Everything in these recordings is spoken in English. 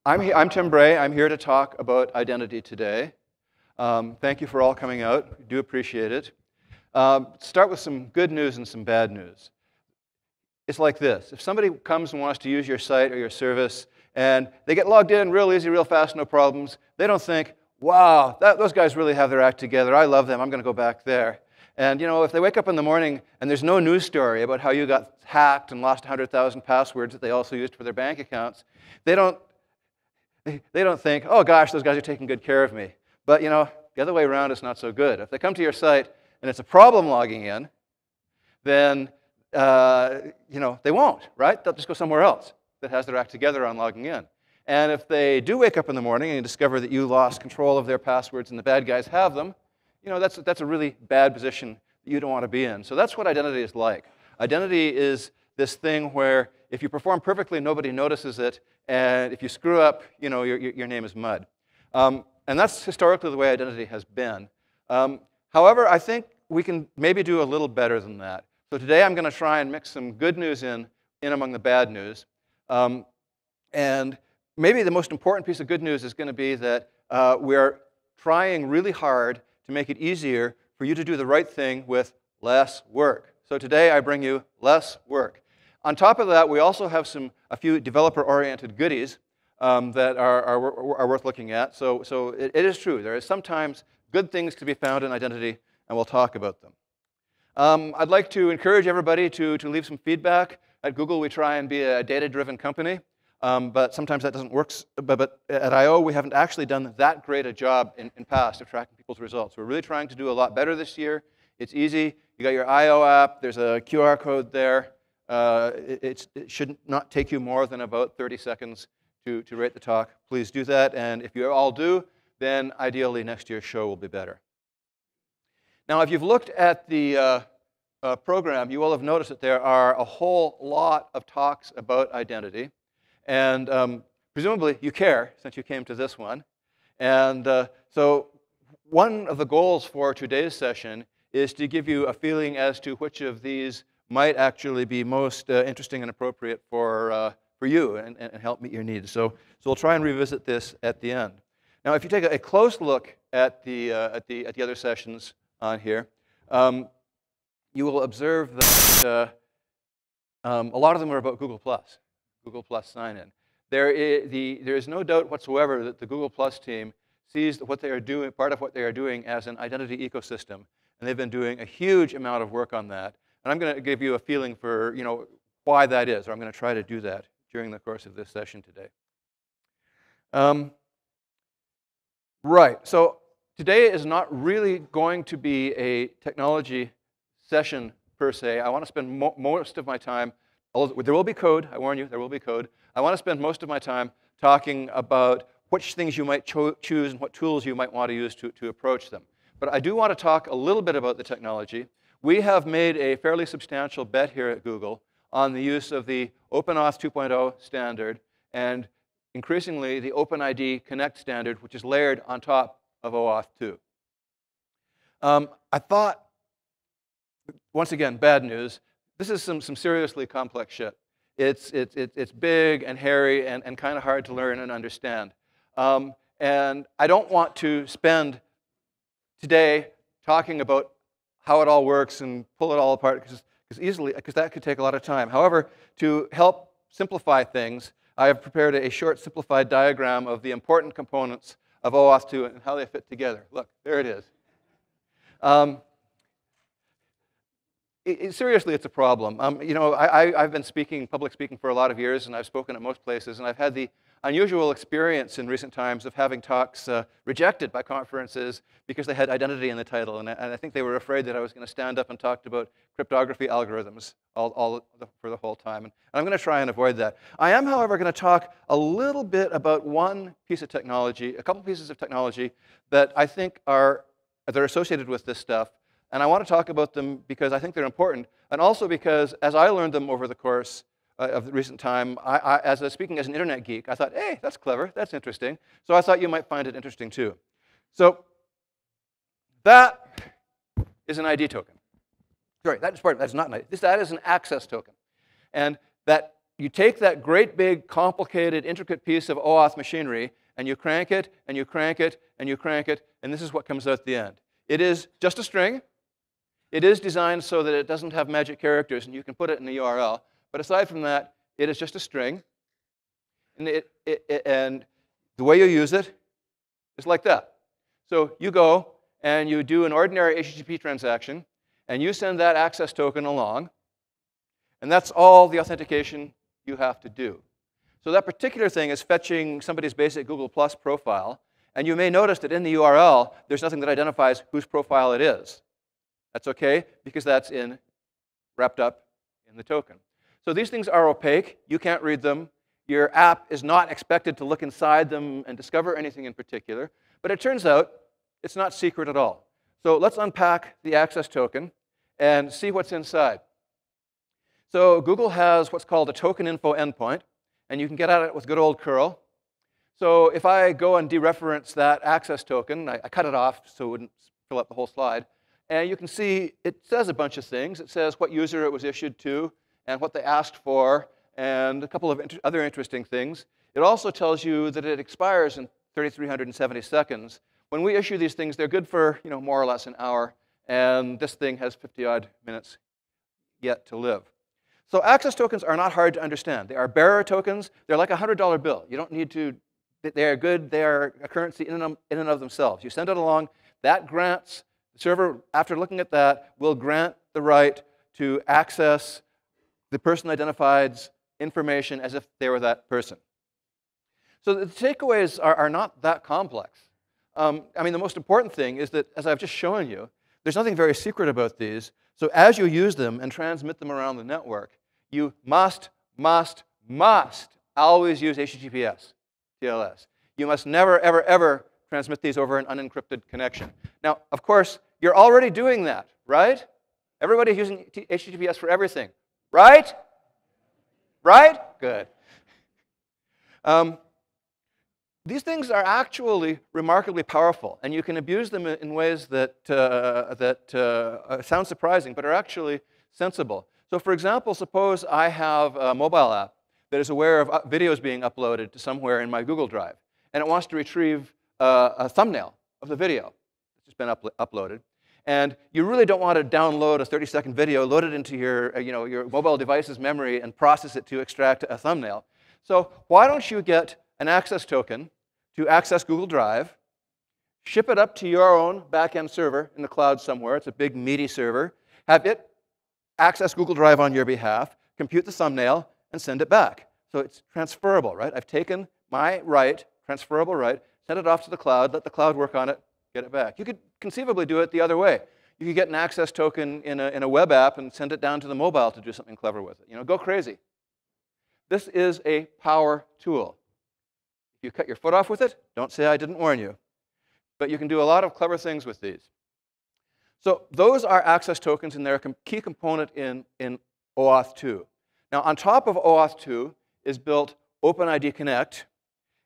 I'm Tim Bray. I'm here to talk about identity today. Thank you for all coming out. I do appreciate it. Start with some good news and some bad news. It's like this. If somebody comes and wants to use your site or your service, and they get logged in real easy, real fast, no problems, they don't think, wow, those guys really have their act together. I love them. I'm going to go back there. And if they wake up in the morning and there's no news story about how you got hacked and lost 100,000 passwords that they also used for their bank accounts, they don't think, oh gosh, those guys are taking good care of me. But the other way around is not so good. If they come to your site and it's a problem logging in, then they won't, right? They'll just go somewhere else that has their act together on logging in. And if they do wake up in the morning and you discover that you lost control of their passwords and the bad guys have them, that's a really bad position that you don't want to be in. So that's what identity is like. Identity is this thing where if you perform perfectly, nobody notices it, and if you screw up, your name is mud. And that's historically the way identity has been. However, I think we can maybe do a little better than that. So today I'm going to try and mix some good news in among the bad news. And maybe the most important piece of good news is going to be that we're trying really hard to make it easier for you to do the right thing with less work. So today I bring you less work. On top of that, we also have a few developer-oriented goodies that are worth looking at. So it is true. There is sometimes good things to be found in identity, and we'll talk about them. I'd like to encourage everybody to leave some feedback. At Google, we try and be a data-driven company, but sometimes that doesn't work. But at I/O, we haven't actually done that great a job in past of tracking people's results. We're really trying to do a lot better this year. It's easy. You got your I/O app. There's a QR code there. It should not take you more than about 30 seconds to rate the talk. Please do that. And if you all do, then ideally next year's show will be better. Now, if you've looked at the program, you will have noticed that there are a whole lot of talks about identity. And presumably you care, since you came to this one. And so one of the goals for today's session is to give you a feeling as to which of these might actually be most interesting and appropriate for you and help meet your needs. So we'll try and revisit this at the end. Now, if you take a close look at the other sessions on here, you will observe that a lot of them are about Google+, Google+ sign-in. There is no doubt whatsoever that the Google+ team sees what they are doing, part of what they are doing as an identity ecosystem, and they've been doing a huge amount of work on that. And I'm going to give you a feeling for why that is, or I'm going to try to do that during the course of this session today. Right, so today is not really going to be a technology session per se. I want to spend most of my time, there will be code, I warn you, there will be code. I want to spend most of my time talking about which things you might choose and what tools you might want to use to approach them. But I do want to talk a little bit about the technology. We have made a fairly substantial bet here at Google on the use of the OpenAuth 2.0 standard and increasingly the OpenID Connect standard, which is layered on top of OAuth 2. I thought, once again, bad news. This is some seriously complex shit. It's big and hairy and kind of hard to learn and understand. And I don't want to spend today talking about how it all works and pull it all apart because that could take a lot of time. However, to help simplify things, I have prepared a short simplified diagram of the important components of OAuth 2 and how they fit together. Look, there it is. Seriously, it's a problem. I've been public speaking for a lot of years, and I've spoken at most places, and I've had the unusual experience in recent times of having talks rejected by conferences because they had identity in the title, and I think they were afraid that I was going to stand up and talk about cryptography algorithms for the whole time, and I'm going to try and avoid that. I am, however, going to talk a little bit about one piece of technology, a couple pieces of technology that I think they're associated with this stuff. And I want to talk about them because I think they're important, and also because as I learned them over the course of the recent time, speaking as an internet geek, I thought, hey, that's clever, that's interesting. So I thought you might find it interesting too. So that is an ID token. Sorry, that's not an ID. That is an access token. And that you take that great big, complicated, intricate piece of OAuth machinery, and you crank it, and you crank it, and you crank it, and this is what comes out at the end. It is just a string. It is designed so that it doesn't have magic characters, and you can put it in the URL. But aside from that, it is just a string. And the way you use it is like that. So you go, and you do an ordinary HTTP transaction, and you send that access token along. And that's all the authentication you have to do. So that particular thing is fetching somebody's basic Google Plus profile. And you may notice that in the URL, there's nothing that identifies whose profile it is. That's OK, because that's wrapped up in the token. So these things are opaque. You can't read them. Your app is not expected to look inside them and discover anything in particular. But it turns out it's not secret at all. So let's unpack the access token and see what's inside. So Google has what's called a token info endpoint, and you can get at it with good old curl. So if I go and dereference that access token, I cut it off so it wouldn't fill up the whole slide. And you can see it says a bunch of things. It says what user it was issued to and what they asked for and a couple of other interesting things. It also tells you that it expires in 3,370 seconds. When we issue these things, they're good for more or less an hour. And this thing has 50-odd minutes yet to live. So access tokens are not hard to understand. They are bearer tokens. They're like a $100 bill. You don't need to. They are good. They are a currency in and of themselves. You send it along. That grants, the server, after looking at that, will grant the right to access the person identified's information as if they were that person. So the takeaways are not that complex. I mean, the most important thing is that, as I've just shown you, there's nothing very secret about these. So as you use them and transmit them around the network, you must always use HTTPS, TLS. You must never, ever, ever transmit these over an unencrypted connection. Now, of course, you're already doing that, right? Everybody's using HTTPS for everything, right? Right? Good. These things are actually remarkably powerful, and you can abuse them in ways that sound surprising, but are actually sensible. So for example, suppose I have a mobile app that is aware of videos being uploaded to somewhere in my Google Drive, and it wants to retrieve a thumbnail of the video that's just been uploaded. And you really don't want to download a 30-second video, load it into your mobile device's memory, and process it to extract a thumbnail. So why don't you get an access token to access Google Drive, ship it up to your own back-end server in the cloud somewhere. It's a big, meaty server. Have it access Google Drive on your behalf, compute the thumbnail, and send it back. So it's transferable, right? I've taken my right, transferable right, sent it off to the cloud, let the cloud work on it, get it back. You could conceivably do it the other way. You could get an access token in a web app and send it down to the mobile to do something clever with it. Go crazy. This is a power tool. If you cut your foot off with it, don't say I didn't warn you. But you can do a lot of clever things with these. So those are access tokens, and they're a key component in OAuth 2. Now, on top of OAuth 2 is built OpenID Connect,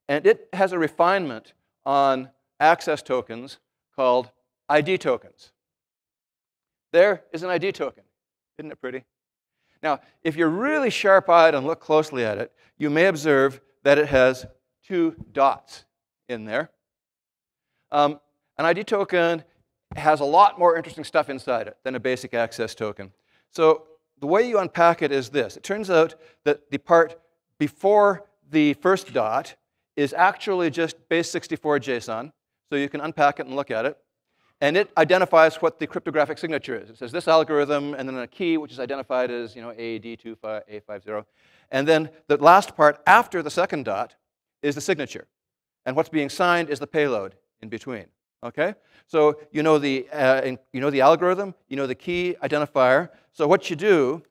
and it has a refinement on access tokens called ID tokens. There is an ID token. Isn't it pretty? Now, if you're really sharp-eyed and look closely at it, you may observe that it has 2 dots in there. An ID token has a lot more interesting stuff inside it than a basic access token. So the way you unpack it is this. It turns out that the part before the first dot is actually just base64 JSON. So you can unpack it and look at it. And it identifies what the cryptographic signature is. It says this algorithm, and then a key, which is identified as AD25A50. And then the last part after the second dot is the signature. And what's being signed is the payload in between. Okay? So you know the algorithm, you know the key identifier. So what you do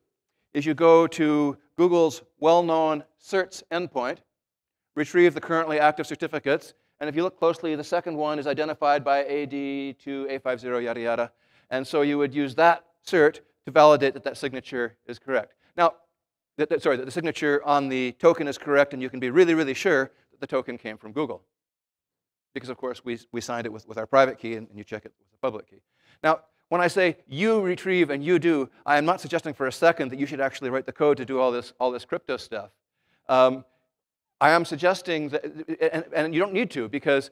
is you go to Google's well-known certs endpoint, retrieve the currently active certificates, and if you look closely, the second one is identified by AD2A50, yada, yada. And so you would use that cert to validate that that signature is correct. Now, that the signature on the token is correct, and you can be really, really sure that the token came from Google. Because, of course, we signed it with our private key, and you check it with the public key. Now, when I say you retrieve and you do, I am not suggesting for a second that you should actually write the code to do all this crypto stuff. I am suggesting that, and you don't need to, because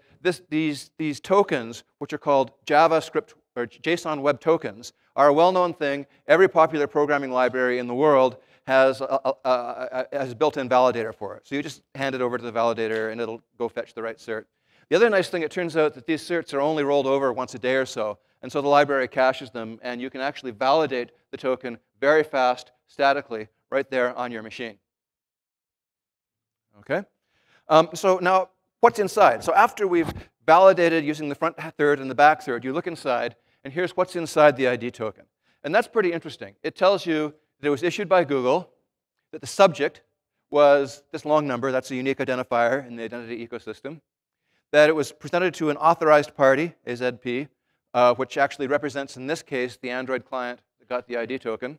these tokens, which are called JavaScript or JSON Web Tokens, are a well-known thing. Every popular programming library in the world has a built-in validator for it. So you just hand it over to the validator, and it'll go fetch the right cert. The other nice thing, it turns out that these certs are only rolled over once a day or so. And so the library caches them, and you can actually validate the token very fast, statically, right there on your machine. OK? So now, what's inside? So after we've validated using the front third and the back third, you look inside, and here's what's inside the ID token. And that's pretty interesting. It tells you that it was issued by Google, that the subject was this long number. That's a unique identifier in the identity ecosystem. That it was presented to an authorized party, AZP, which actually represents, in this case, the Android client that got the ID token.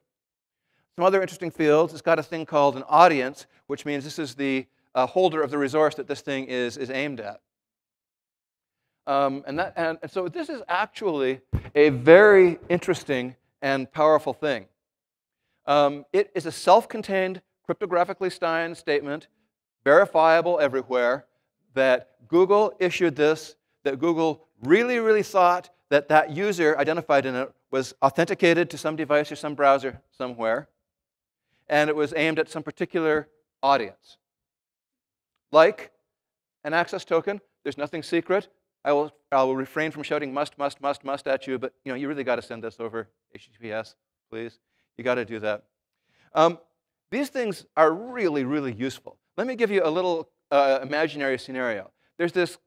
Some other interesting fields. It's got a thing called an audience, which means this is the holder of the resource that this thing is aimed at. And so this is actually a very interesting and powerful thing. It is a self-contained, cryptographically signed statement, verifiable everywhere, that Google issued this, that Google really, really thought that that user identified in it was authenticated to some device or some browser somewhere, and it was aimed at some particular audience. Like an access token, there's nothing secret. I will refrain from shouting must at you, but you really got to send this over HTTPS, please. You got to do that. These things are really, really useful. Let me give you a little imaginary scenario. There's this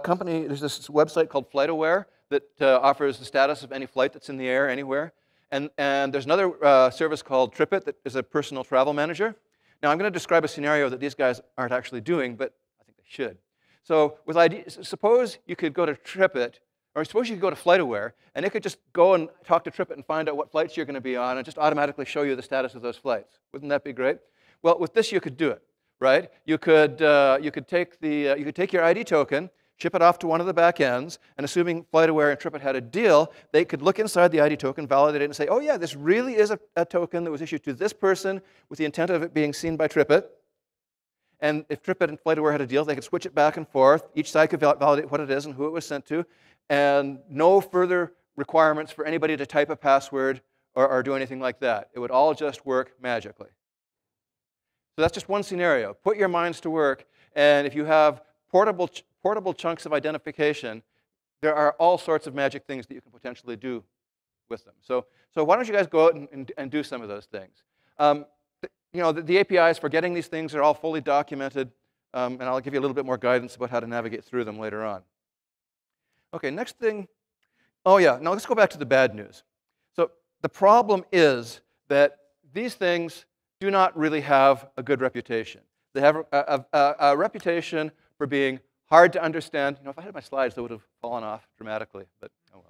company, there's this website called FlightAware that offers the status of any flight that's in the air anywhere. And there's another service called TripIt that is a personal travel manager. Now, I'm going to describe a scenario that these guys aren't actually doing, but I think they should. So with suppose you could go to TripIt, or suppose you could go to FlightAware, and it could just go and talk to TripIt and find out what flights you're going to be on and just automatically show you the status of those flights. Wouldn't that be great? Well, with this, you could do it. Right? You could take your ID token, ship it off to one of the back ends, and assuming FlightAware and TripIt had a deal, they could look inside the ID token, validate it, and say, oh yeah, this really is a token that was issued to this person with the intent of it being seen by TripIt. And if TripIt and FlightAware had a deal, they could switch it back and forth. Each side could validate what it is and who it was sent to, and no further requirements for anybody to type a password or do anything like that. It would all just work magically. So that's just one scenario. Put your minds to work, and if you have portable chunks of identification, there are all sorts of magic things that you can potentially do with them. So why don't you guys go out and do some of those things? The APIs for getting these things are all fully documented, and I'll give you a little bit more guidance about how to navigate through them later on. OK, next thing. Oh yeah, now let's go back to the bad news. So the problem is that these things do not really have a good reputation. They have a reputation for being hard to understand. If I had my slides, they would have fallen off dramatically, but oh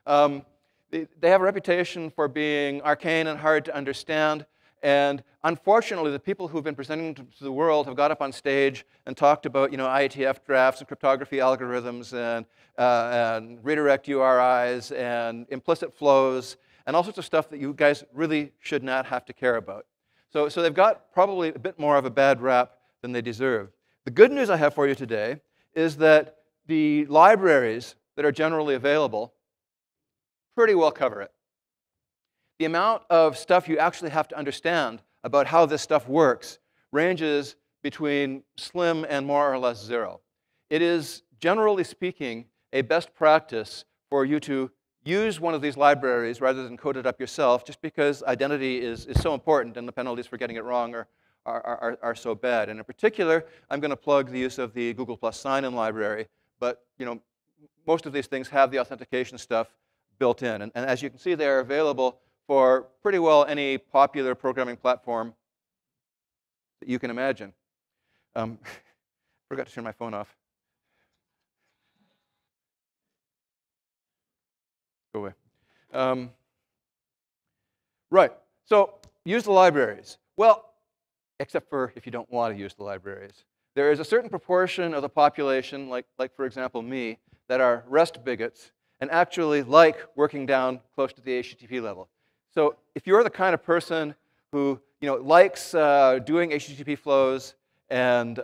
well. They have a reputation for being arcane and hard to understand. And unfortunately, the people who've been presenting to the world have got up on stage and talked about IETF drafts and cryptography algorithms and redirect URIs and implicit flows and all sorts of stuff that you guys really should not have to care about. So they've got probably a bit more of a bad rap than they deserve. The good news I have for you today is that the libraries that are generally available pretty well cover it. The amount of stuff you actually have to understand about how this stuff works ranges between slim and more or less zero. It is, generally speaking, a best practice for you to use one of these libraries rather than code it up yourself, just because identity is so important and the penalties for getting it wrong are so bad. And in particular, I'm going to plug the use of the Google+ SignOn library. But most of these things have the authentication stuff built in. And as you can see, they're available for pretty well any popular programming platform that you can imagine. Forgot to turn my phone off. Go away. Right. So use the libraries. Well, except for if you don't want to use the libraries. There is a certain proportion of the population, like for example me, that are REST bigots. and actually like working down close to the HTTP level. So if you're the kind of person who likes doing HTTP flows and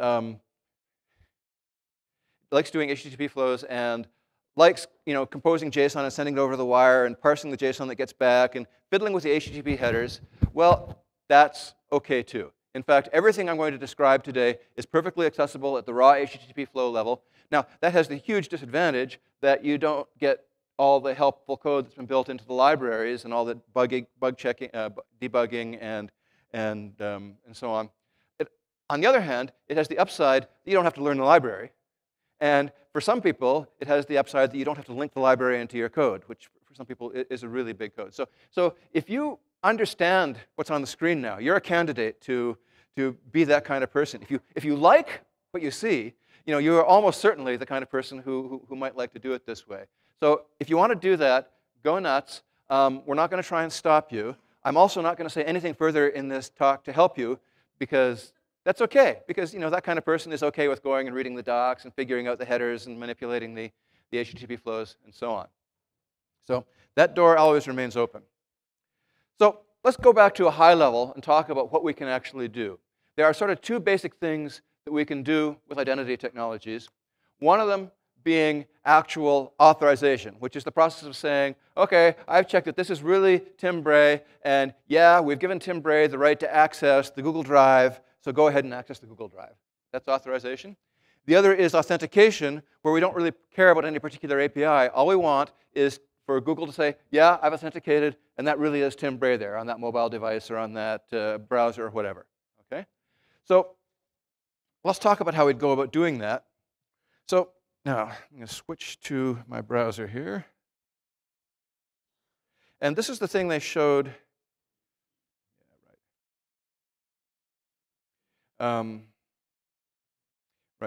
likes composing JSON and sending it over the wire and parsing the JSON that gets back and fiddling with the HTTP headers, well, that's OK too. In fact, everything I'm going to describe today is perfectly accessible at the raw HTTP flow level. Now, that has the huge disadvantage that you don't get all the helpful code that's been built into the libraries and all the bug checking, debugging, and so on. On the other hand, it has the upside that you don't have to learn the library. And for some people, it has the upside that you don't have to link the library into your code, which for some people is a really big code. So if you understand what's on the screen now, you're a candidate to be that kind of person. If you like what you see, you are almost certainly the kind of person who might like to do it this way. So if you want to do that, go nuts. We're not going to try and stop you. I'm also not going to say anything further in this talk to help you, because that's OK. Because that kind of person is OK with going and reading the docs and figuring out the headers and manipulating the HTTP flows and so on. So that door always remains open. So let's go back to a high level and talk about what we can actually do. There are sort of two basic things that we can do with identity technologies. One of them being actual authorization, which is the process of saying, OK, I've checked that this is really Tim Bray, and yeah, we've given Tim Bray the right to access the Google Drive, so go ahead and access the Google Drive. That's authorization. The other is authentication, where we don't really care about any particular API. All we want is for Google to say, yeah, I've authenticated, and that really is Tim Bray there on that mobile device or on that browser or whatever. OK? So let's talk about how we'd go about doing that. So now I'm going to switch to my browser here. And this is the thing they showed. Right,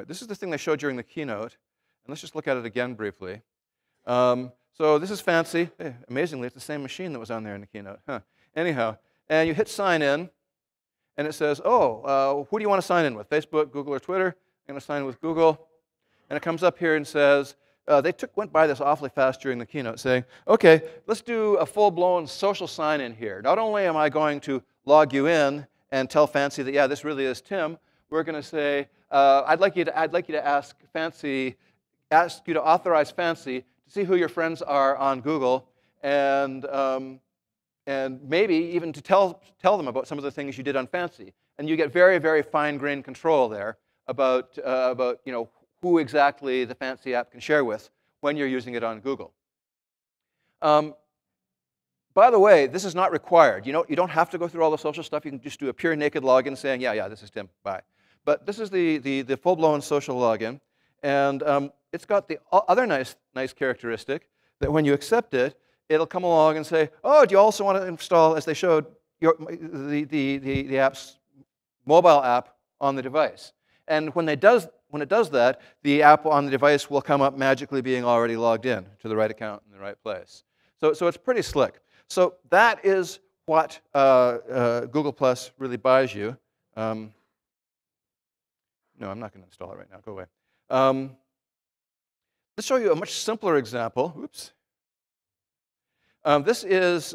this is the thing they showed during the keynote. And let's just look at it again briefly. So this is fancy. Hey, amazingly, it's the same machine that was on there in the keynote. Huh. Anyhow, and you hit sign in. And it says, oh, who do you want to sign in with? Facebook, Google, or Twitter? I'm going to sign in with Google. And it comes up here and says, they went by this awfully fast during the keynote, saying, OK, let's do a full-blown social sign-in here. Not only am I going to log you in and tell Fancy that, yeah, this really is Tim, we're going to say, I'd like you to ask you to authorize Fancy to see who your friends are on Google, and maybe even to tell them about some of the things you did on Fancy. And you get very, very fine-grained control there about who exactly the Fancy app can share with when you're using it on Google. By the way, this is not required. You don't have to go through all the social stuff. You can just do a pure naked login saying, yeah, this is Tim, bye. But this is the full-blown social login. And it's got the other nice characteristic that when you accept it, it'll come along and say, oh, do you also want to install, as they showed, the app's mobile app on the device? And when it does that, the app on the device will come up magically being already logged in to the right account in the right place. So it's pretty slick. So that is what Google Plus really buys you. No, I'm not going to install it right now. Go away. Let's show you a much simpler example. Oops. This is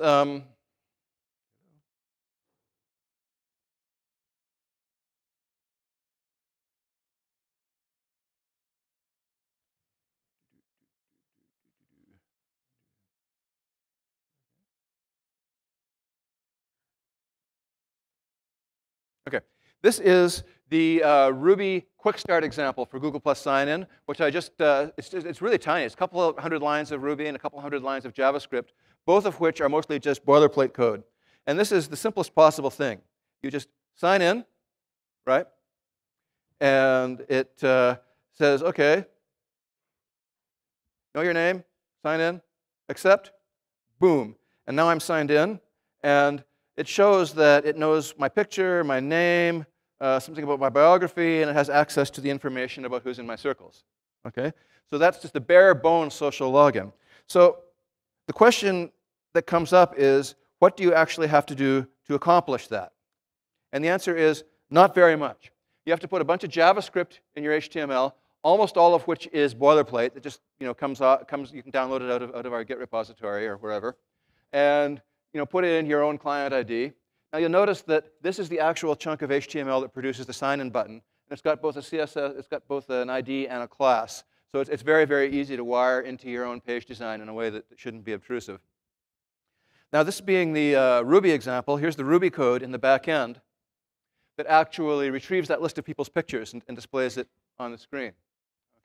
OK. This is the Ruby QuickStart example for Google Plus sign-in, which it's really tiny. It's a couple of hundred lines of Ruby and a couple hundred lines of JavaScript, both of which are mostly just boilerplate code. And this is the simplest possible thing. You just sign in, right? And it says, OK, know your name, sign in, accept, boom. And now I'm signed in. And it shows that it knows my picture, my name, something about my biography, and it has access to the information about who's in my circles. Okay? So that's just the bare bones social login. So the question that comes up is, what do you actually have to do to accomplish that? And the answer is not very much. You have to put a bunch of JavaScript in your HTML, almost all of which is boilerplate that just comes you can download it out of our Git repository or wherever, and put it in your own client ID. Now you'll notice that this is the actual chunk of HTML that produces the sign-in button, and it's got both a CSS, it's got both an ID and a class. So it's very, very easy to wire into your own page design in a way that shouldn't be obtrusive. Now this being the Ruby example, here's the Ruby code in the back end that actually retrieves that list of people's pictures and displays it on the screen.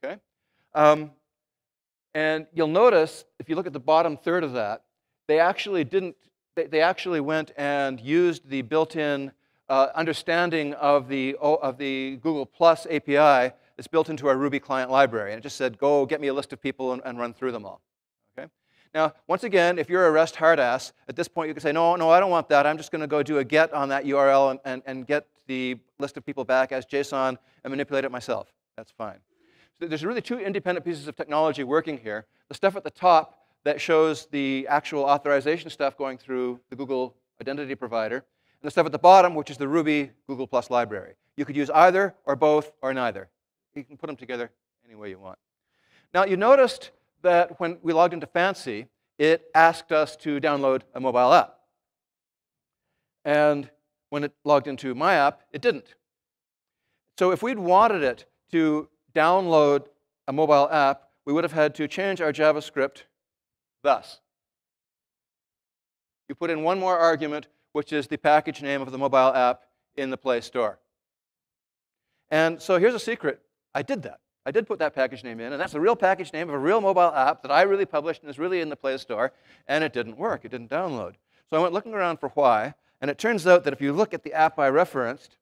Okay? And you'll notice, if you look at the bottom third of that, they actually went and used the built-in understanding of the Google Plus API that's built into our Ruby client library. And it just said, go get me a list of people and run through them all. Okay? Now, once again, if you're a REST hard ass, at this point you can say, no, I don't want that. I'm just going to go do a get on that URL and get the list of people back as JSON and manipulate it myself. That's fine. So there's really two independent pieces of technology working here. The stuff at the top that shows the actual authorization stuff going through the Google identity provider, and the stuff at the bottom, which is the Ruby Google Plus library. You could use either or both or neither. You can put them together any way you want. Now, you noticed that when we logged into Fancy, it asked us to download a mobile app. And when it logged into my app, it didn't. So if we'd wanted it to download a mobile app, we would have had to change our JavaScript thus. You put in one more argument, which is the package name of the mobile app in the Play Store. And so here's a secret. I did that. I did put that package name in, and that's the real package name of a real mobile app that I really published and is really in the Play Store, and it didn't work. It didn't download. So I went looking around for why, and it turns out that if you look at the app I referenced,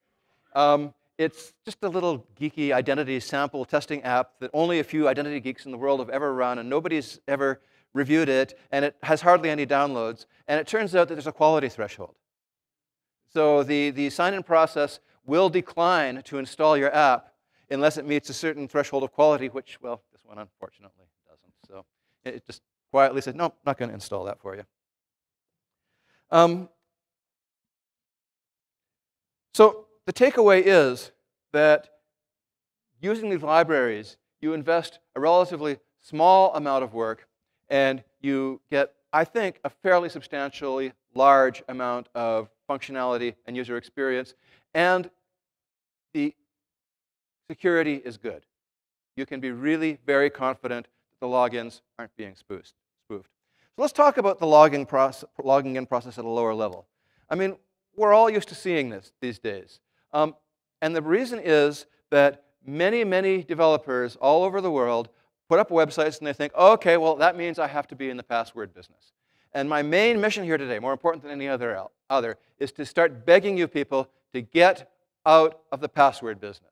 it's just a little geeky identity sample testing app that only a few identity geeks in the world have ever run, and nobody's ever reviewed it, and it has hardly any downloads. And it turns out that there's a quality threshold. So the sign-in process will decline to install your app unless it meets a certain threshold of quality, which, well, this one unfortunately doesn't. So it just quietly said, no, not going to install that for you. So the takeaway is that using these libraries, you invest a relatively small amount of work, and you get, I think, a fairly substantially large amount of functionality and user experience, and the security is good. You can be really very confident that the logins aren't being spoofed. So let's talk about the logging in process at a lower level. I mean, we're all used to seeing this these days. And the reason is that many, many developers all over the world put up websites and they think, OK, well, that means I have to be in the password business. And my main mission here today, more important than any other, is to start begging you people to get out of the password business.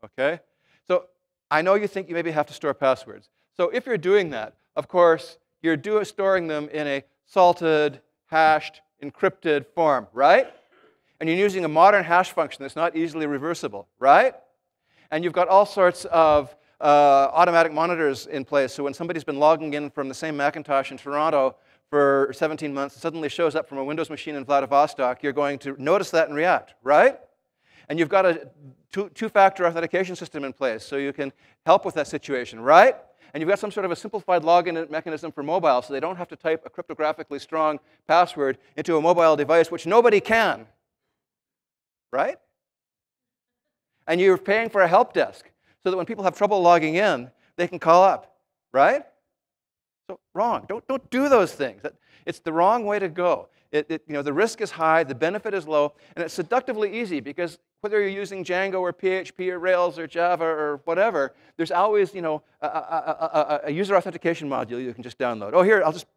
OK? So I know you think you maybe have to store passwords. So if you're doing that, of course, you're storing them in a salted, hashed, encrypted form, right? And you're using a modern hash function that's not easily reversible, right? And you've got all sorts of automatic monitors in place. So when somebody's been logging in from the same Macintosh in Toronto for 17 months and suddenly shows up from a Windows machine in Vladivostok, you're going to notice that and react, right? And you've got a two-factor authentication system in place so you can help with that situation, right? And you've got some sort of a simplified login mechanism for mobile so they don't have to type a cryptographically strong password into a mobile device, which nobody can, right? And you're paying for a help desk so that when people have trouble logging in, they can call up, right? So wrong. Don't do those things. It's the wrong way to go. The risk is high, the benefit is low, and it's seductively easy because whether you're using Django or PHP or Rails or Java or whatever, there's always a user authentication module you can just download. Oh, here, I'll just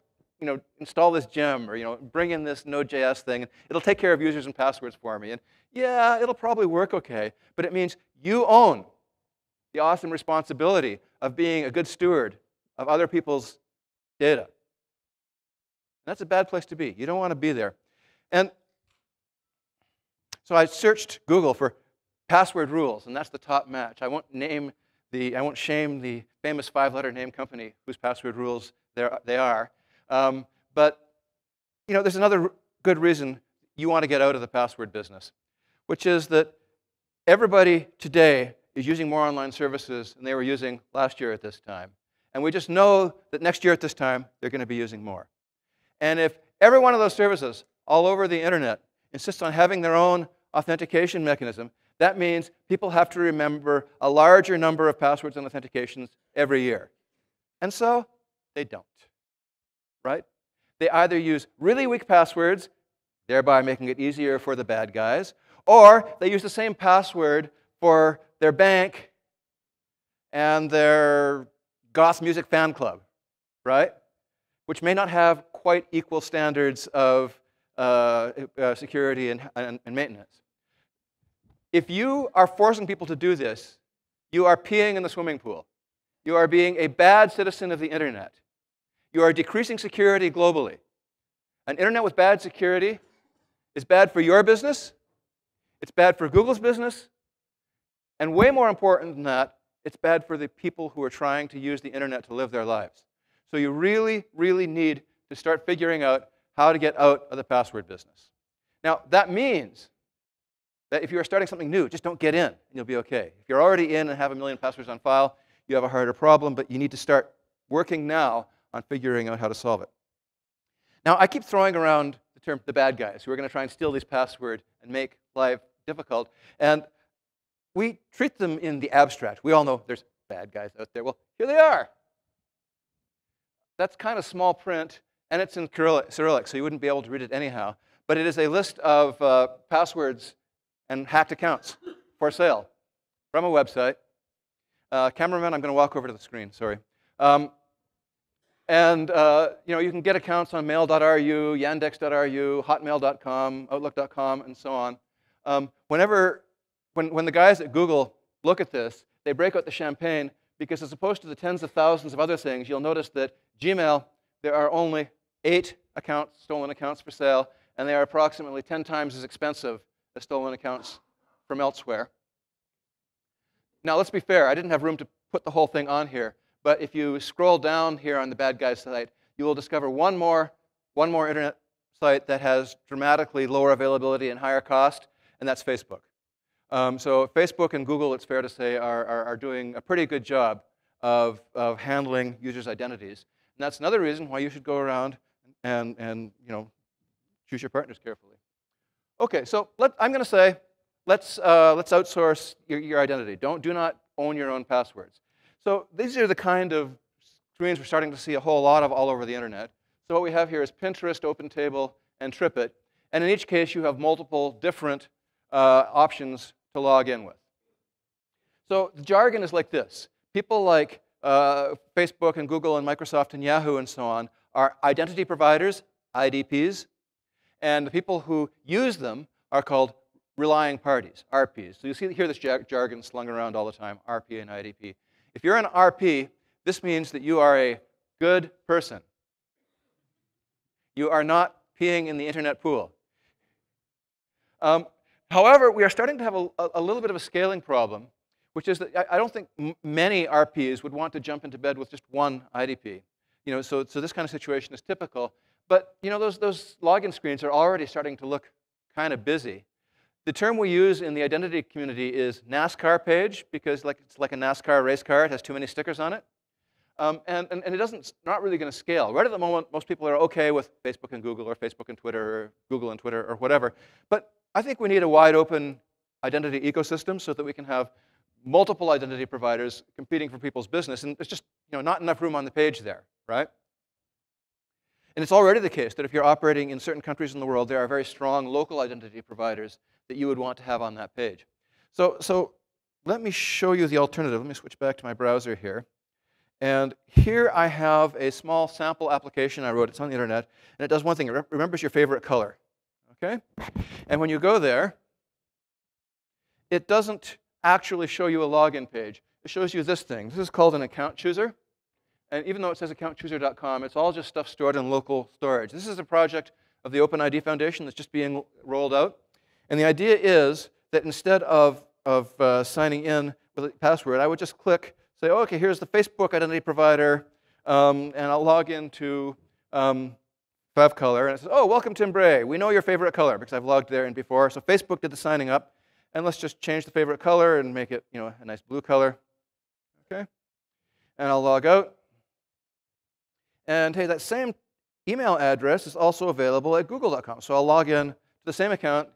install this gem or bring in this Node.js thing. And it'll take care of users and passwords for me. And yeah, it'll probably work OK. But it means you own the awesome responsibility of being a good steward of other people's data. And that's a bad place to be. You don't want to be there. And so I searched Google for password rules, and that's the top match. I won't shame the famous 5-letter name company whose password rules they are. But there's another good reason you want to get out of the password business, which is that everybody today is using more online services than they were using last year at this time. And we just know that next year at this time, they're going to be using more. And if every one of those services all over the internet insists on having their own authentication mechanism, that means people have to remember a larger number of passwords and authentications every year. And so they don't, right? They either use really weak passwords, thereby making it easier for the bad guys, or they use the same password for their bank and their goth music fan club, right? Which may not have quite equal standards of security and maintenance. If you are forcing people to do this, you are peeing in the swimming pool. You are being a bad citizen of the internet. You are decreasing security globally. An internet with bad security is bad for your business, it's bad for Google's business, and way more important than that, it's bad for the people who are trying to use the internet to live their lives. So you really, really need to start figuring out how to get out of the password business. Now, that means that if you are starting something new, just don't get in, and you'll be OK. If you're already in and have 1 million passwords on file, you have a harder problem, but you need to start working now on figuring out how to solve it. Now, I keep throwing around the term the bad guys who are going to try and steal these passwords and make life difficult. And we treat them in the abstract. We all know there's bad guys out there. Well, here they are. That's kind of small print, and it's in Cyrillic, so you wouldn't be able to read it anyhow. But it is a list of passwords and hacked accounts for sale from a website. Cameraman, I'm going to walk over to the screen, sorry. You can get accounts on mail.ru, yandex.ru, hotmail.com, outlook.com, and so on. When the guys at Google look at this, they break out the champagne because as opposed to the tens of thousands of other things, you'll notice that Gmail, there are only 8 stolen accounts for sale, and they are approximately 10 times as expensive as stolen accounts from elsewhere. Now, let's be fair. I didn't have room to put the whole thing on here. But if you scroll down here on the bad guys site, you will discover one more internet site that has dramatically lower availability and higher cost, and that's Facebook. So Facebook and Google, it's fair to say, are doing a pretty good job of handling users' identities. And that's another reason why you should go around and choose your partners carefully. OK, so I'm going to say, let's outsource your identity. Do not own your own passwords. So these are the kind of screens we're starting to see a whole lot of all over the internet. So what we have here is Pinterest, OpenTable, and TripIt. And in each case, you have multiple different options to log in with. So the jargon is like this. People like Facebook and Google and Microsoft and Yahoo and so on are identity providers, IDPs. And the people who use them are called relying parties, RPs. So you hear this jargon slung around all the time, RP and IDP. If you're an RP, this means that you are a good person. You are not peeing in the internet pool. However, we are starting to have a little bit of a scaling problem, which is that I don't think many RPs would want to jump into bed with just one IDP. So this kind of situation is typical. But those login screens are already starting to look kind of busy. The term we use in the identity community is NASCAR page, because it's like a NASCAR race car. It has too many stickers on it. And it's not really going to scale. Right at the moment, most people are OK with Facebook and Google, or Facebook and Twitter, or Google and Twitter, or whatever. But I think we need a wide open identity ecosystem so that we can have multiple identity providers competing for people's business. And there's just not enough room on the page there, right? And it's already the case that if you're operating in certain countries in the world, there are very strong local identity providers that you would want to have on that page. So let me show you the alternative. Let me switch back to my browser here. And here I have a small sample application I wrote. It's on the internet. And it does one thing. It remembers your favorite color. OK? And when you go there, it doesn't actually show you a login page. It shows you this thing. This is called an account chooser. And even though it says accountchooser.com, it's all just stuff stored in local storage. This is a project of the OpenID Foundation that's just being rolled out. And the idea is that instead of signing in with a password, I would just click, say, oh, OK, here's the Facebook identity provider. And I'll log into Favcolor. And it says, oh, welcome, Tim Bray. We know your favorite color, because I've logged there in before. So Facebook did the signing up. And let's just change the favorite color and make it, a nice blue color. Okay. And I'll log out. And hey, that same email address is also available at google.com. So I'll log in to the same account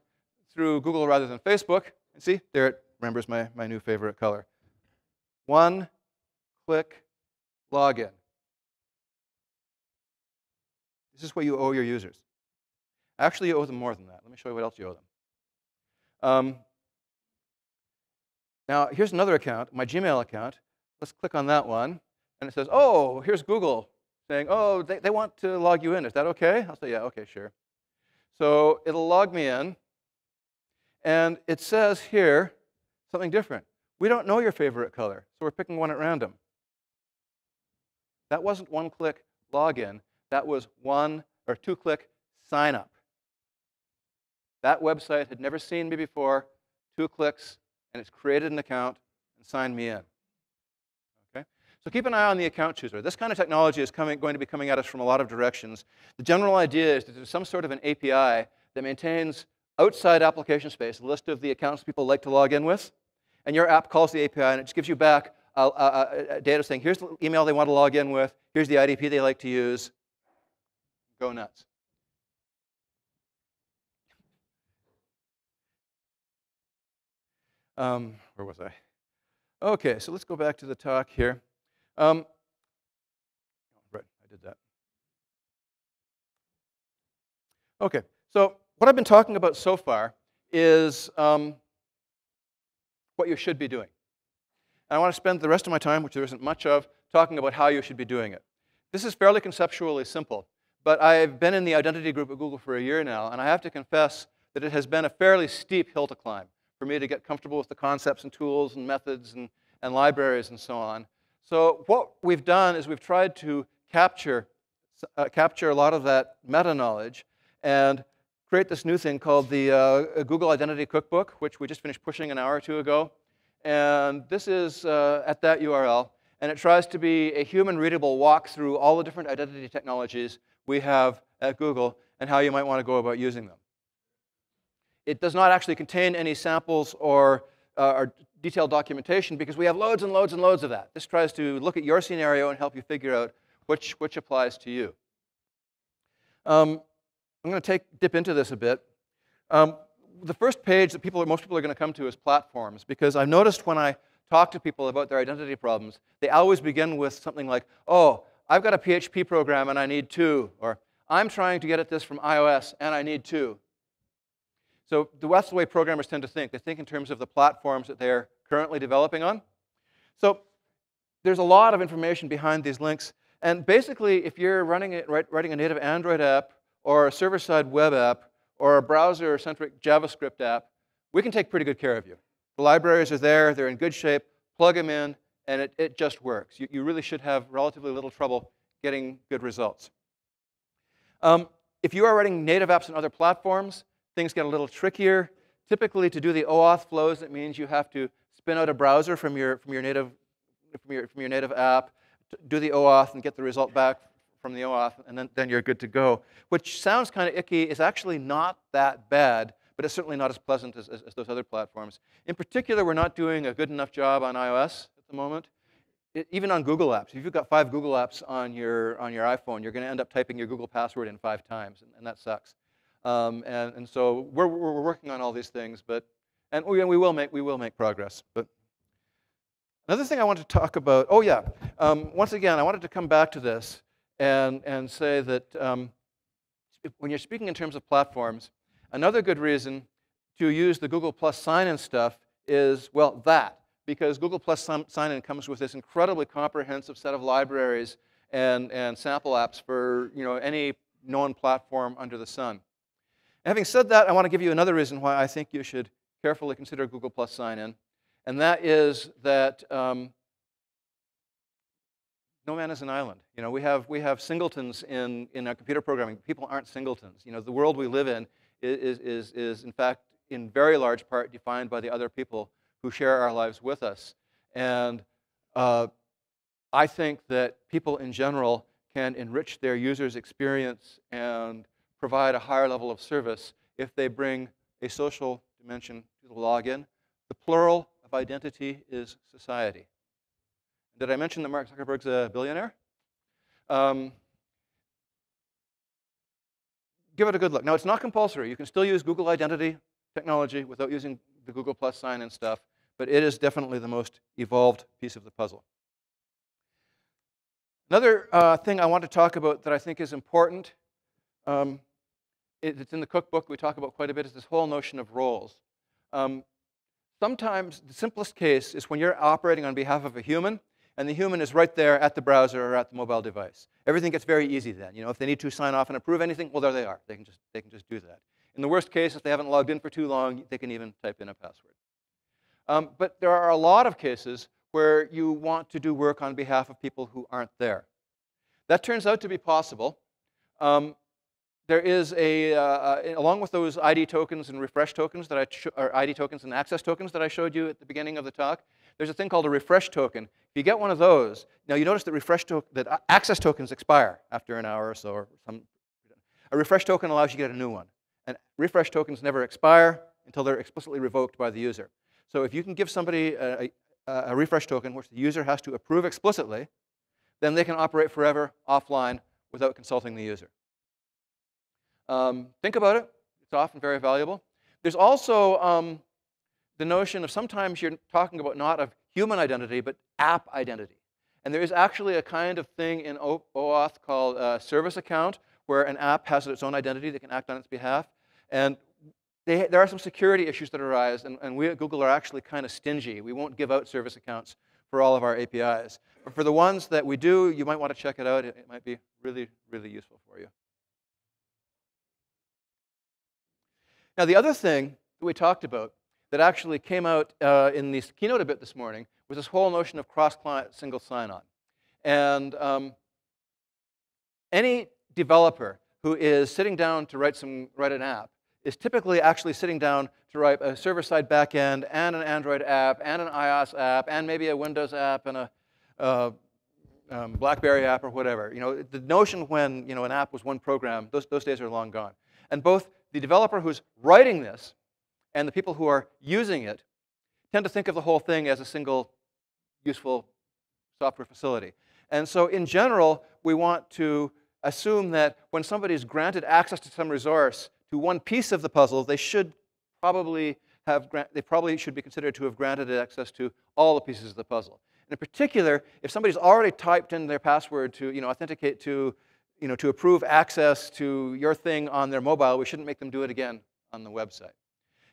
through Google rather than Facebook. And see, there it remembers my new favorite color. One-click login. This is what you owe your users. Actually, you owe them more than that. Let me show you what else you owe them. Now, here's another account, my Gmail account. Let's click on that one. And it says, oh, here's Google saying, oh, they want to log you in. Is that OK? I'll say, yeah, OK, sure. So it'll log me in. And it says here something different. We don't know your favorite color, so we're picking one at random. That wasn't one-click login. That was one or two-click sign up. That website had never seen me before. 2 clicks, and it's created an account and signed me in. Okay? So keep an eye on the account chooser. This kind of technology is going to be coming at us from a lot of directions. The general idea is that there's some sort of an API that maintains outside application space, a list of the accounts people like to log in with. And your app calls the API, and it just gives you back data saying, here's the email they want to log in with. Here's the IDP they like to use. Go nuts. Where was I? OK, so let's go back to the talk here. Right, I did that. OK, so what I've been talking about so far is what you should be doing. And I want to spend the rest of my time, which there isn't much of, talking about how you should be doing it. This is fairly conceptually simple. But I've been in the identity group at Google for a year now, and I have to confess that it has been a fairly steep hill to climb for me to get comfortable with the concepts and tools and methods and libraries and so on. So what we've done is we've tried to capture a lot of that meta-knowledge and create this new thing called the Google Identity Cookbook, which we just finished pushing an hour or two ago. And this is at that URL. And it tries to be a human-readable walk through all the different identity technologies we have at Google and how you might want to go about using them. It does not actually contain any samples or detailed documentation because we have loads and loads and loads of that. This tries to look at your scenario and help you figure out which applies to you. I'm going to dip into this a bit. The first page that most people are going to come to is platforms, because I've noticed when I talk to people about their identity problems, they always begin with something like, oh, I've got a PHP program and I need 2, or I'm trying to get at this from iOS and I need 2. So that's the way programmers tend to think. They think in terms of the platforms that they're currently developing on. So there's a lot of information behind these links. And basically, if you're writing a native Android app or a server-side web app or a browser-centric JavaScript app, we can take pretty good care of you. The libraries are there. They're in good shape. Plug them in, and it just works. You really should have relatively little trouble getting good results. If you are writing native apps on other platforms, things get a little trickier. Typically, to do the OAuth flows, it means you have to spin out a browser from your native app, do the OAuth, and get the result back from the OAuth, and then you're good to go. Which sounds kind of icky. It's actually not that bad, but it's certainly not as pleasant as those other platforms. In particular, we're not doing a good enough job on iOS at the moment. Even on Google apps, if you've got 5 Google apps on your iPhone, you're going to end up typing your Google password in 5 times, and that sucks. And so we're working on all these things, and we will make progress. But another thing I want to talk about, oh yeah, once again, I wanted to come back to this and say that when you're speaking in terms of platforms, another good reason to use the Google Plus sign-in stuff is, well, because Google Plus sign-in comes with this incredibly comprehensive set of libraries and sample apps for any known platform under the sun. And having said that, I want to give you another reason why I think you should carefully consider Google Plus sign-in, and that is that no man is an island. We have singletons in our computer programming. People aren't singletons. The world we live in is in fact in very large part defined by the other people who share our lives with us. And I think that people in general can enrich their users' experience and provide a higher level of service if they bring a social dimension to the login. The plural of identity is society. Did I mention that Mark Zuckerberg's a billionaire? Give it a good look. Now, it's not compulsory. You can still use Google Identity technology without using the Google Plus sign and stuff, but it is definitely the most evolved piece of the puzzle. Another thing I want to talk about that I think is important, it's in the cookbook, we talk about quite a bit, is this whole notion of roles. Sometimes the simplest case is when you're operating on behalf of a human, and the human is right there at the browser or at the mobile device. Everything gets very easy then. You know, if they need to sign off and approve anything, well, there they are. They can just do that. In the worst case, if they haven't logged in for too long, they can even type in a password. But there are a lot of cases where you want to do work on behalf of people who aren't there. That turns out to be possible. There is along with those ID tokens and refresh tokens or ID tokens and access tokens that I showed you at the beginning of the talk, there's a thing called a refresh token. If you get one of those, now you notice that access tokens expire after an hour or so. Or a refresh token allows you to get a new one. And refresh tokens never expire until they're explicitly revoked by the user. So if you can give somebody a refresh token which the user has to approve explicitly, then they can operate forever offline without consulting the user. Think about it. It's often very valuable. There's also the notion of sometimes you're talking about not of human identity, but app identity. And there is actually a kind of thing in OAuth called a service account, where an app has its own identity that can act on its behalf. And there are some security issues that arise, and we at Google are actually kind of stingy. We won't give out service accounts for all of our APIs. But for the ones that we do, you might want to check it out. It might be really, really useful for you. Now, the other thing that we talked about that actually came out in the keynote a bit this morning was this whole notion of cross-client single sign-on. And any developer who is sitting down to write an app is typically actually sitting down to write a server-side backend and an Android app and an iOS app and maybe a Windows app and a BlackBerry app or whatever. You know, the notion when an app was one program, those days are long gone. And both the developer who's writing this and the people who are using it tend to think of the whole thing as a single useful software facility. And so in general, we want to assume that when somebody is granted access to some resource to one piece of the puzzle, they probably should be considered to have granted access to all the pieces of the puzzle. And in particular, if somebody's already typed in their password to authenticate to approve access to your thing on their mobile, we shouldn't make them do it again on the website.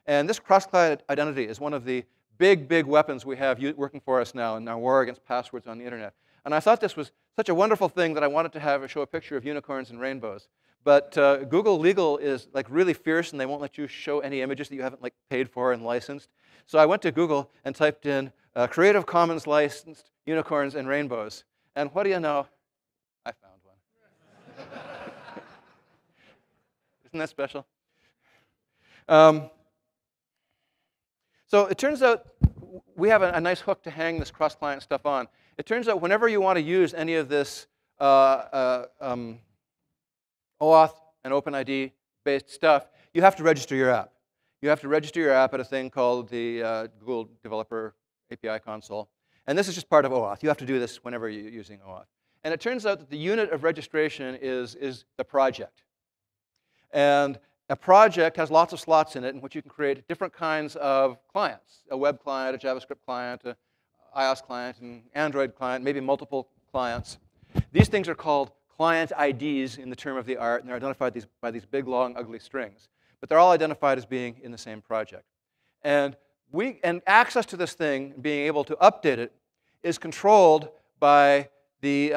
And this cross-client identity is one of the big, big weapons we have working for us now in our war against passwords on the internet. And I thought this was such a wonderful thing that I wanted to show a picture of unicorns and rainbows. But Google Legal is really fierce, and they won't let you show any images that you haven't paid for and licensed. So I went to Google and typed in Creative Commons licensed unicorns and rainbows. And what do you know? I found one. Isn't that special? So it turns out we have a nice hook to hang this cross-client stuff on. It turns out whenever you want to use any of this OAuth and OpenID-based stuff, you have to register your app. You have to register your app at a thing called the Google Developer API Console. And this is just part of OAuth. You have to do this whenever you're using OAuth. And it turns out that the unit of registration is the project. And a project has lots of slots in it in which you can create different kinds of clients, a web client, a JavaScript client, an iOS client, an Android client, maybe multiple clients. These things are called client IDs in the term of the art, and they're identified by these big, long, ugly strings. But they're all identified as being in the same project. And access to this thing, being able to update it, is controlled by the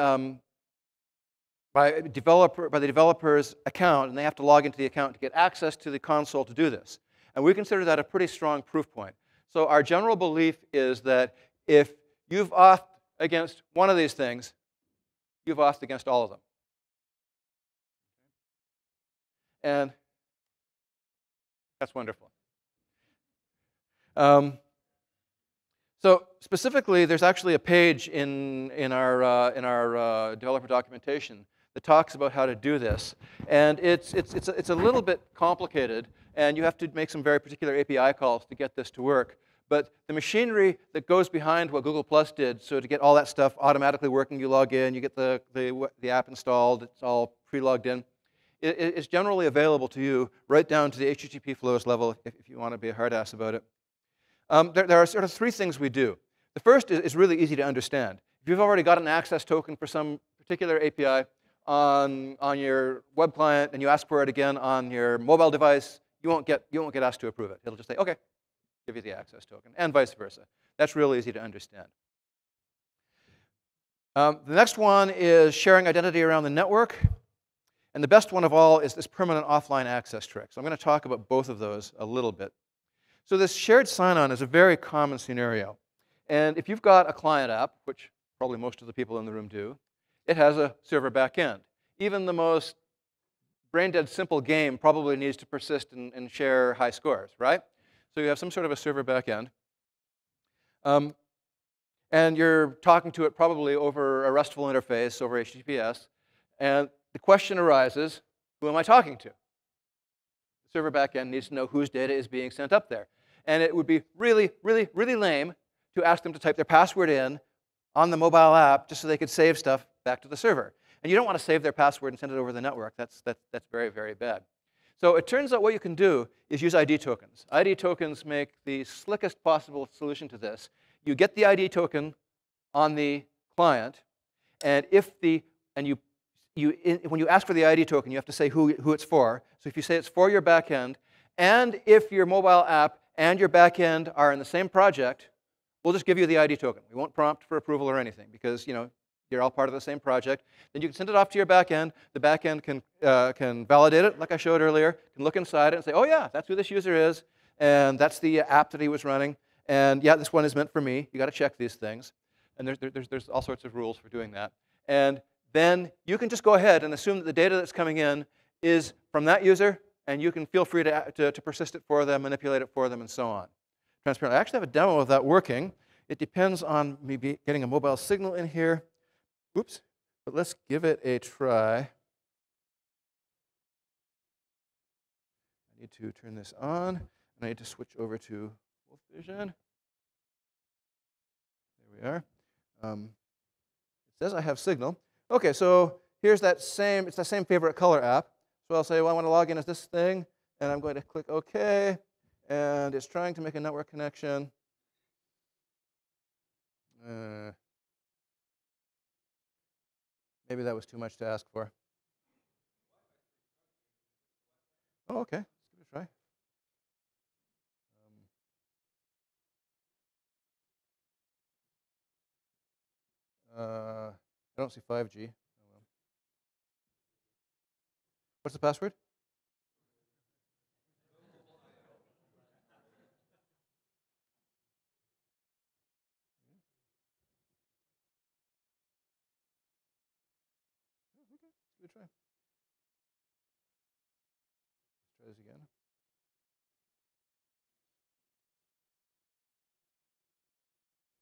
developer's account, and they have to log into the account to get access to the console to do this. And we consider that a pretty strong proof point. So our general belief is that if you've authed against one of these things, you've authed against all of them. And that's wonderful. So specifically, there's actually a page in our developer documentation that talks about how to do this. And it's a little bit complicated. and you have to make some very particular API calls to get this to work. But the machinery that goes behind what Google Plus did, so to get all that stuff automatically working, you log in, you get the app installed, it's all pre-logged in, it's generally available to you right down to the HTTP flows level if you want to be a hard ass about it. There are sort of three things we do. The first is really easy to understand. If you've already got an access token for some particular API on your web client and you ask for it again on your mobile device, you won't get asked to approve it. It'll just say, OK, give you the access token, and vice versa. That's really easy to understand. The next one is sharing identity around the network. And the best one of all is this permanent offline access trick. So I'm going to talk about both of those a little bit. So this shared sign-on is a very common scenario. And if you've got a client app, which probably most of the people in the room do, it has a server backend. Even the most brain-dead simple game probably needs to persist and share high scores, right? So you have some sort of a server backend. And you're talking to it probably over a RESTful interface, over HTTPS. And the question arises, who am I talking to? The server backend needs to know whose data is being sent up there. And it would be really, really, really lame to ask them to type their password in on the mobile app just so they could save stuff back to the server. And you don't want to save their password and send it over the network. That's very, very bad. So it turns out what you can do is use ID tokens. ID tokens make the slickest possible solution to this. You get the ID token on the client, and when you ask for the ID token, you have to say who it's for. So if you say it's for your backend, and if your mobile app and your backend are in the same project, we'll just give you the ID token. We won't prompt for approval or anything because you're all part of the same project. Then you can send it off to your backend. The backend can validate it, like I showed earlier, can look inside it and say, oh yeah, that's who this user is, and that's the app that he was running, and yeah, this one is meant for me. You got to check these things, and there's all sorts of rules for doing that. And then you can just go ahead and assume that the data that's coming in is from that user, and you can feel free to persist it for them, manipulate it for them, and so on. Transparently. I actually have a demo of that working. It depends on me getting a mobile signal in here. Oops. But let's give it a try. I need to turn this on, and I need to switch over to Wolf Vision. There we are. It says I have signal. OK, so here's it's that same favorite color app. So I'll say, well, I want to log in as this thing, and I'm going to click OK. And it's trying to make a network connection. Maybe that was too much to ask for. Oh, OK. Let's give it a try. I don't see 5G. Oh, well. What's the password? Give it a try. Let's try this again.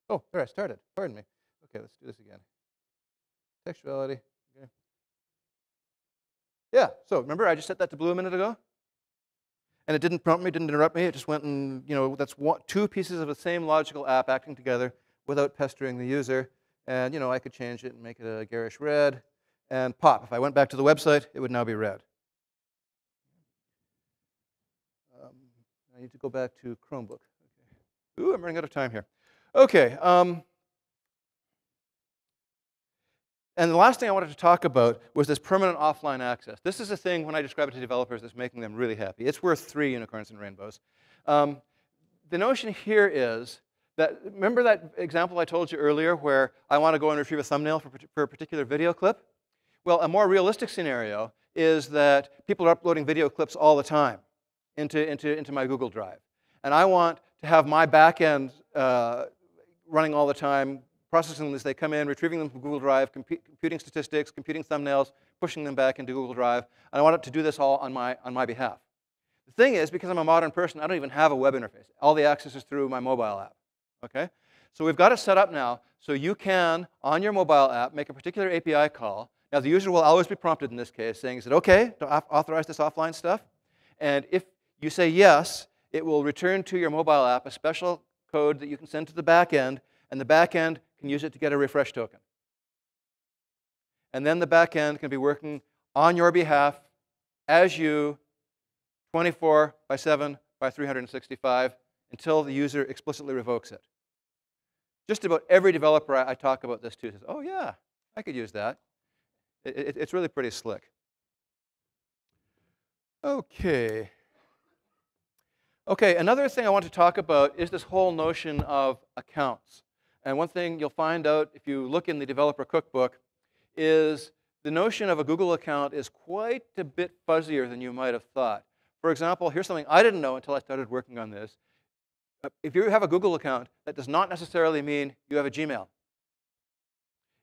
Oh, there, I started. Pardon me. OK, let's do this again. Textuality. Okay. Yeah, so remember I just set that to blue a minute ago? And it didn't prompt me, didn't interrupt me. It just went and, that's two pieces of the same logical app acting together without pestering the user. And, I could change it and make it a garish red. And pop, if I went back to the website, it would now be red. I need to go back to Chromebook. Okay. Ooh, I'm running out of time here. OK. And the last thing I wanted to talk about was this permanent offline access. This is a thing, when I describe it to developers, that's making them really happy. It's worth 3 unicorns and rainbows. The notion here is that, remember that example I told you earlier where I want to go and retrieve a thumbnail for a particular video clip? Well, a more realistic scenario is that people are uploading video clips all the time into my Google Drive. And I want to have my backend running all the time, processing them as they come in, retrieving them from Google Drive, computing statistics, computing thumbnails, pushing them back into Google Drive. And I want it to do this all on my behalf. The thing is, because I'm a modern person, I don't even have a web interface. All the access is through my mobile app. Okay? So we've got it set up now so you can, on your mobile app, make a particular API call. Now, the user will always be prompted in this case saying, is it OK to authorize this offline stuff? And if You say yes, it will return to your mobile app a special code that you can send to the back end, and the back end can use it to get a refresh token. And then the back end can be working on your behalf as you, 24/7/365, until the user explicitly revokes it. Just about every developer I talk about this to says, oh yeah, I could use that. It's really pretty slick. Okay. Okay, another thing I want to talk about is this whole notion of accounts. And one thing you'll find out if you look in the developer cookbook is the notion of a Google account is quite a bit fuzzier than you might have thought. For example, here's something I didn't know until I started working on this. If you have a Google account, that does not necessarily mean you have a Gmail.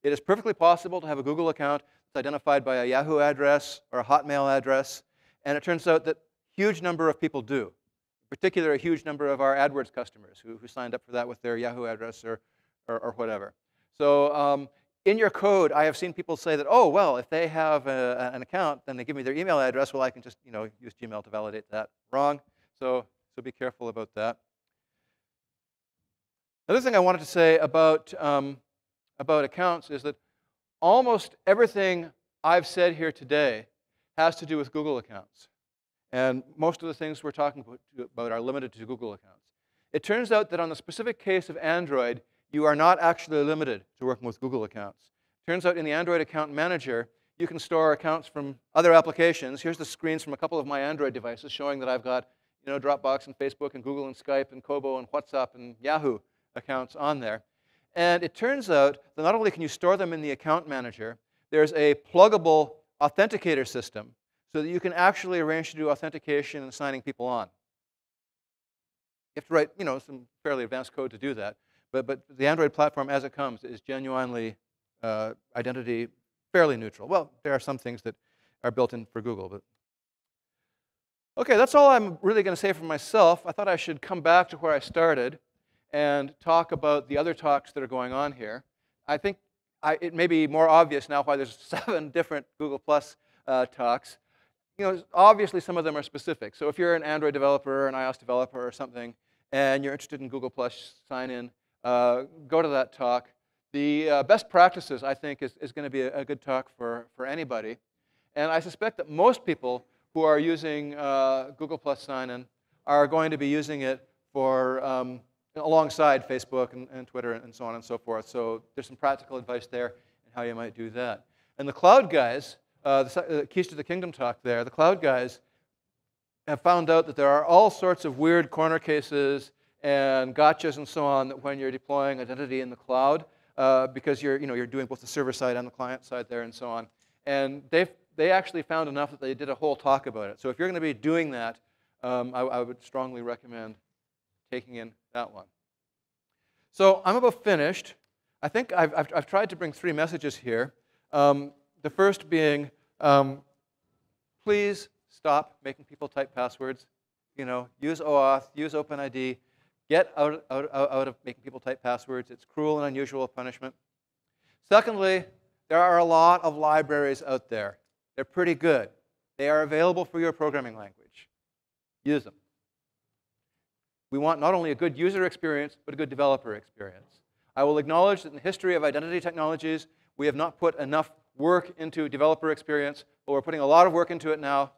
It is perfectly possible to have a Google account that's identified by a Yahoo address or a Hotmail address, and it turns out that a huge number of people do. In particular, a huge number of our AdWords customers who signed up for that with their Yahoo address or whatever. So in your code, I have seen people say that, oh, well, if they have an account, then they give me their email address. Well, I can just use Gmail to validate that. Wrong. So be careful about that. Another thing I wanted to say about accounts is that almost everything I've said here today has to do with Google accounts. And most of the things we're talking about are limited to Google accounts. It turns out that on the specific case of Android, you are not actually limited to working with Google accounts. Turns out in the Android account manager, you can store accounts from other applications. Here's the screens from a couple of my Android devices showing that I've got Dropbox and Facebook and Google and Skype and Kobo and WhatsApp and Yahoo accounts on there. And it turns out that not only can you store them in the account manager, there's a pluggable authenticator system so that you can actually arrange to do authentication and signing people on. You have to write some fairly advanced code to do that. But the Android platform as it comes is genuinely identity fairly neutral. Well, there are some things that are built in for Google. But OK, that's all I'm really going to say for myself. I thought I should come back to where I started and talk about the other talks that are going on here. I think it may be more obvious now why there's 7 different Google Plus talks. Obviously some of them are specific. So if you're an Android developer or an iOS developer or something, and you're interested in Google Plus sign-in, go to that talk. The best practices, I think, is going to be a good talk for anybody. And I suspect that most people who are using Google Plus sign-in are going to be using it for alongside Facebook and Twitter and so on and so forth. So there's some practical advice there in how you might do that. And the cloud guys, the Keys to the Kingdom talk there, the cloud guys have found out that there are all sorts of weird corner cases and gotchas and so on that when you're deploying identity in the cloud, because you're doing both the server side and the client side there and so on. And they actually found enough that they did a whole talk about it. So if you're going to be doing that, I would strongly recommend taking in that one. So I'm about finished. I think I've tried to bring 3 messages here. The first being, please stop making people type passwords. Use OAuth, use OpenID. Get out of making people type passwords. It's cruel and unusual punishment. Secondly, there are a lot of libraries out there. They're pretty good. They are available for your programming language. Use them. We want not only a good user experience, but a good developer experience. I will acknowledge that in the history of identity technologies, we have not put enough work into developer experience, but we're putting a lot of work into it now.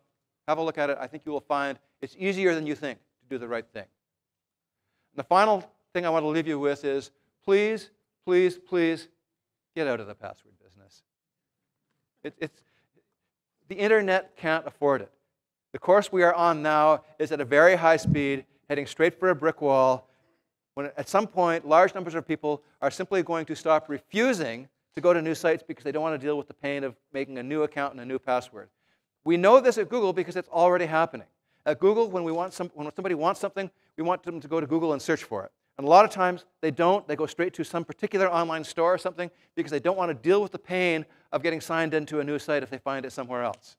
Have a look at it. I think you will find it's easier than you think to do the right thing. And the final thing I want to leave you with is please, please, please get out of the password business. The internet can't afford it. The course we are on now is at a very high speed, heading straight for a brick wall, when at some point, large numbers of people are simply going to stop refusing to go to new sites because they don't want to deal with the pain of making a new account and a new password. We know this at Google because it's already happening. At Google, when somebody wants something, we want them to go to Google and search for it. And a lot of times, they don't. They go straight to some particular online store or something because they don't want to deal with the pain of getting signed into a new site if they find it somewhere else.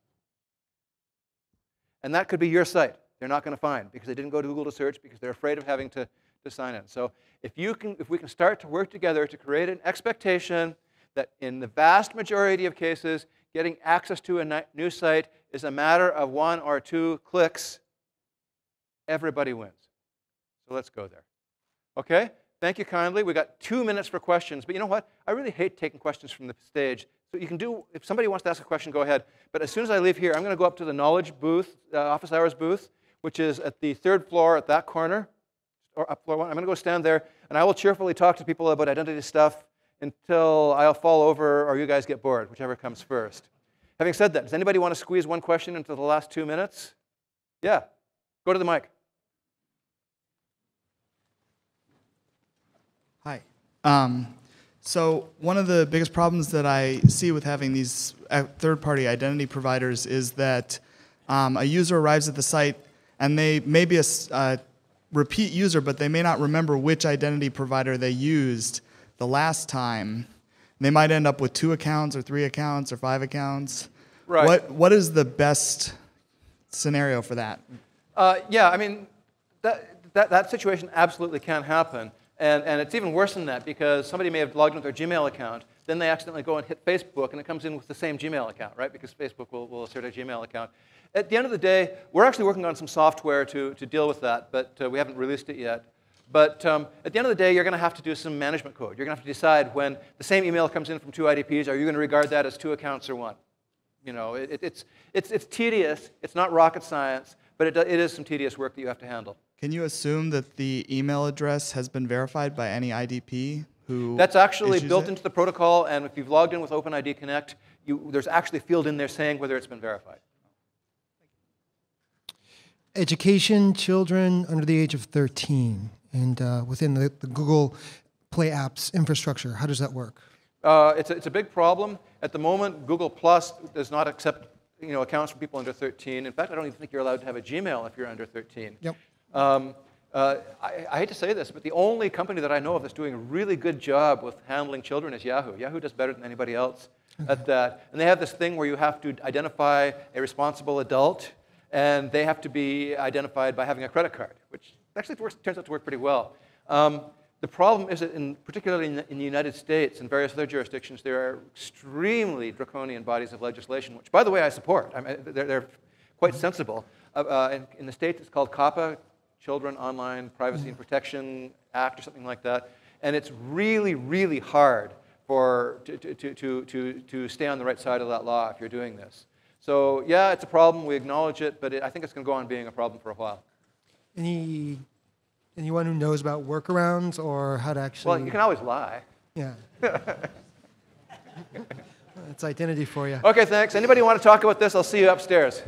And that could be your site. They're not going to find because they didn't go to Google to search because they're afraid of having to sign in. So if we can start to work together to create an expectation that in the vast majority of cases, getting access to a new site is a matter of 1 or 2 clicks, everybody wins. So let's go there. Okay? Thank you kindly. We got 2 minutes for questions. But you know what? I really hate taking questions from the stage. So you can do, if somebody wants to ask a question, go ahead. But as soon as I leave here, I'm going to go up to the knowledge booth, office hours booth, which is at the 3rd floor at that corner, or up floor 1. I'm going to go stand there, and I will cheerfully talk to people about identity stuff until I'll fall over or you guys get bored, whichever comes first. Having said that, does anybody want to squeeze one question into the last 2 minutes? Yeah. Go to the mic. Hi. So one of the biggest problems that I see with having these third-party identity providers is that a user arrives at the site and they may be a repeat user, but they may not remember which identity provider they used the last time. They might end up with 2 accounts or 3 accounts or 5 accounts. Right. What is the best scenario for that? Yeah, I mean, that situation absolutely can happen. And it's even worse than that because somebody may have logged in with their Gmail account, then they accidentally go and hit Facebook, and it comes in with the same Gmail account, right? Because Facebook will assert a Gmail account. At the end of the day, we're actually working on some software to deal with that, but we haven't released it yet. But at the end of the day, you're going to have to do some management code. You're going to have to decide when the same email comes in from 2 IDPs, are you going to regard that as 2 accounts or 1? You know, it's tedious. It's not rocket science, but it is some tedious work that you have to handle. Can you assume that the email address has been verified by any IDP who That's actually built into the protocol, and if you've logged in with OpenID Connect, there's actually a field in there saying whether it's been verified. Education, children under the age of 13, and within the Google Play Apps infrastructure, how does that work? It's a big problem. At the moment, Google Plus does not accept accounts for people under 13. In fact, I don't even think you're allowed to have a Gmail if you're under 13. Yep. I hate to say this, but the only company that I know of that's doing a really good job with handling children is Yahoo. Yahoo does better than anybody else at that. And they have this thing where you have to identify a responsible adult, and they have to be identified by having a credit card, which actually turns out to work pretty well. The problem is that, particularly in the United States and various other jurisdictions, there are extremely draconian bodies of legislation, which, by the way, I support. I mean, they're quite sensible. In the States, it's called COPPA, Children Online Privacy and Protection Act, or something like that. And it's really, really hard to stay on the right side of that law if you're doing this. So yeah, it's a problem. We acknowledge it, but I think it's going to go on being a problem for a while. Anyone who knows about workarounds or how to actually... Well, you can always lie. Yeah. It's identity for you. Okay, thanks. Anybody want to talk about this? I'll see you upstairs.